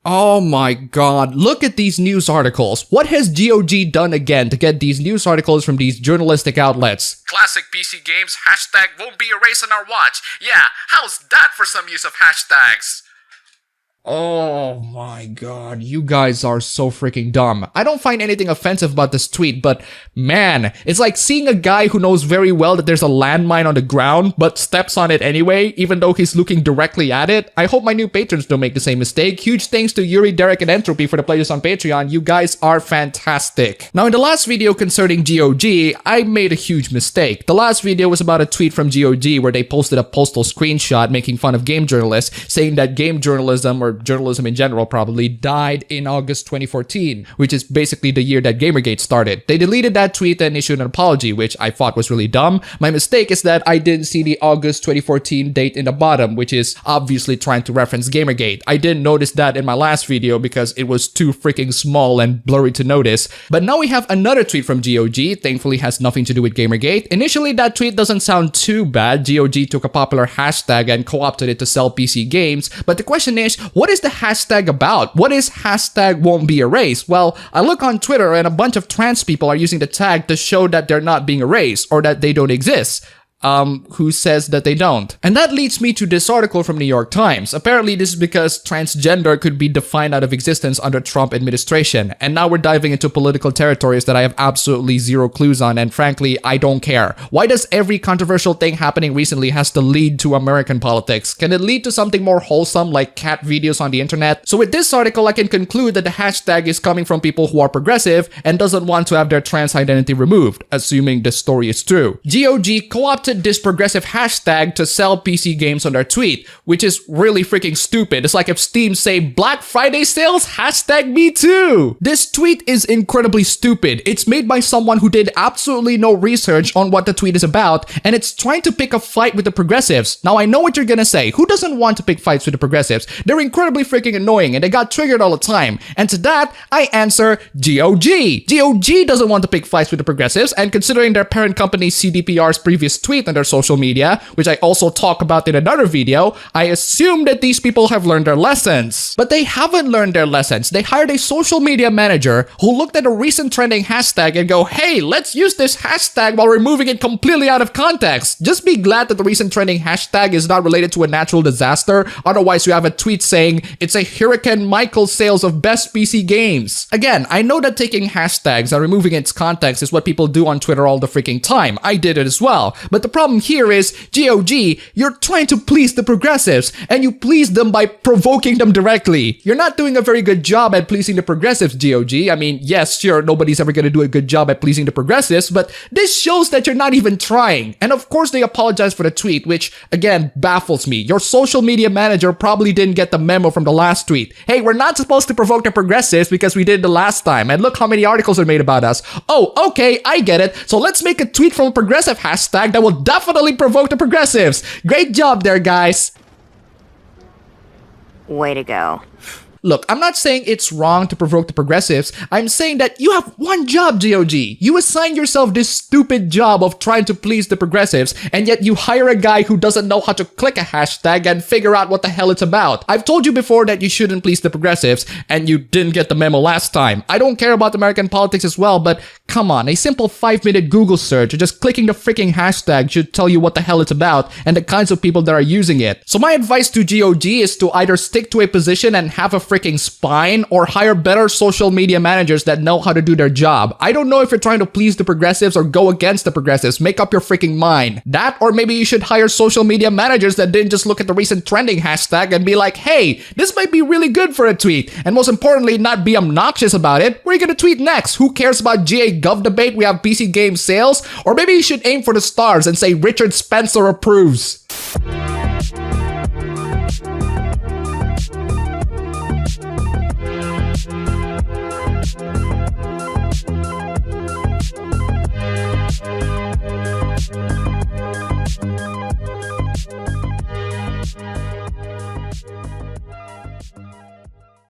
Oh my god, look at these news articles. What has GOG done again to get these news articles from these journalistic outlets? Classic PC games, hashtag won't be erased on our watch. Yeah, how's that for some use of hashtags? Oh my god, you guys are so freaking dumb. I don't find anything offensive about this tweet, but man, it's like seeing a guy who knows very well that there's a landmine on the ground, but steps on it anyway, even though he's looking directly at it. I hope my new patrons don't make the same mistake. Huge thanks to Yuri, Derek, and Entropy for the pledges on Patreon. You guys are fantastic. Now, in the last video concerning GOG, I made a huge mistake. The last video was about a tweet from GOG where they posted a postal screenshot making fun of game journalists, saying that game journalism, or journalism in general probably, died in August 2014, which is basically the year that Gamergate started. They deleted that tweet and issued an apology, which I thought was really dumb. My mistake is that I didn't see the August 2014 date in the bottom, which is obviously trying to reference Gamergate. I didn't notice that in my last video because it was too freaking small and blurry to notice. But now we have another tweet from GOG, thankfully has nothing to do with Gamergate. Initially, that tweet doesn't sound too bad. GOG took a popular hashtag and co-opted it to sell PC games, but the question is, what is the hashtag about? What is hashtag won't be erased? Well, I look on Twitter and a bunch of trans people are using the tag to show that they're not being erased or that they don't exist. Who says that they don't? And that leads me to this article from New York Times. Apparently, this is because transgender could be defined out of existence under Trump administration. And now we're diving into political territories that I have absolutely zero clues on, and frankly, I don't care. Why does every controversial thing happening recently has to lead to American politics? Can it lead to something more wholesome like cat videos on the internet? So with this article, I can conclude that the hashtag is coming from people who are progressive and doesn't want to have their trans identity removed, assuming the story is true. GOG co-opted this progressive hashtag to sell PC games on their tweet, which is really freaking stupid. It's like if Steam say Black Friday sales, hashtag me too. This tweet is incredibly stupid. It's made by someone who did absolutely no research on what the tweet is about, and it's trying to pick a fight with the progressives. Now, I know what you're gonna say. Who doesn't want to pick fights with the progressives? They're incredibly freaking annoying and they got triggered all the time. And to that, I answer GOG. GOG doesn't want to pick fights with the progressives, and considering their parent company CDPR's previous tweet on their social media, which I also talk about in another video, I assume that these people have learned their lessons. But they haven't learned their lessons. They hired a social media manager who looked at a recent trending hashtag and go, hey, let's use this hashtag while removing it completely out of context. Just be glad that the recent trending hashtag is not related to a natural disaster. Otherwise, you have a tweet saying it's a Hurricane Michael sales of best PC games. Again, I know that taking hashtags and removing its context is what people do on Twitter all the freaking time. I did it as well. But the problem here is, GOG, you're trying to please the progressives, and you please them by provoking them directly. You're not doing a very good job at pleasing the progressives, GOG. I mean, yes, sure, nobody's ever gonna do a good job at pleasing the progressives, but this shows that you're not even trying. And of course, they apologize for the tweet, which, again, baffles me. Your social media manager probably didn't get the memo from the last tweet. Hey, we're not supposed to provoke the progressives because we did the last time, and look how many articles are made about us. Oh, okay, I get it. So let's make a tweet from a progressive hashtag that will definitely provoke the progressives. Great job there, guys. Way to go. Look, I'm not saying it's wrong to provoke the progressives. I'm saying that you have one job, GOG. You assign yourself this stupid job of trying to please the progressives, and yet you hire a guy who doesn't know how to click a hashtag and figure out what the hell it's about. I've told you before that you shouldn't please the progressives, and you didn't get the memo last time. I don't care about American politics as well, but come on, a simple 5-minute Google search or just clicking the freaking hashtag should tell you what the hell it's about and the kinds of people that are using it. So my advice to GOG is to either stick to a position and have a freaking spine, or hire better social media managers that know how to do their job. I don't know if you're trying to please the progressives or go against the progressives. Make up your freaking mind. That, or maybe you should hire social media managers that didn't just look at the recent trending hashtag and be like, hey, this might be really good for a tweet. And most importantly, not be obnoxious about it. Where are you gonna tweet next? Who cares about GA Gov debate? We have PC game sales? Or maybe you should aim for the stars and say Richard Spencer approves.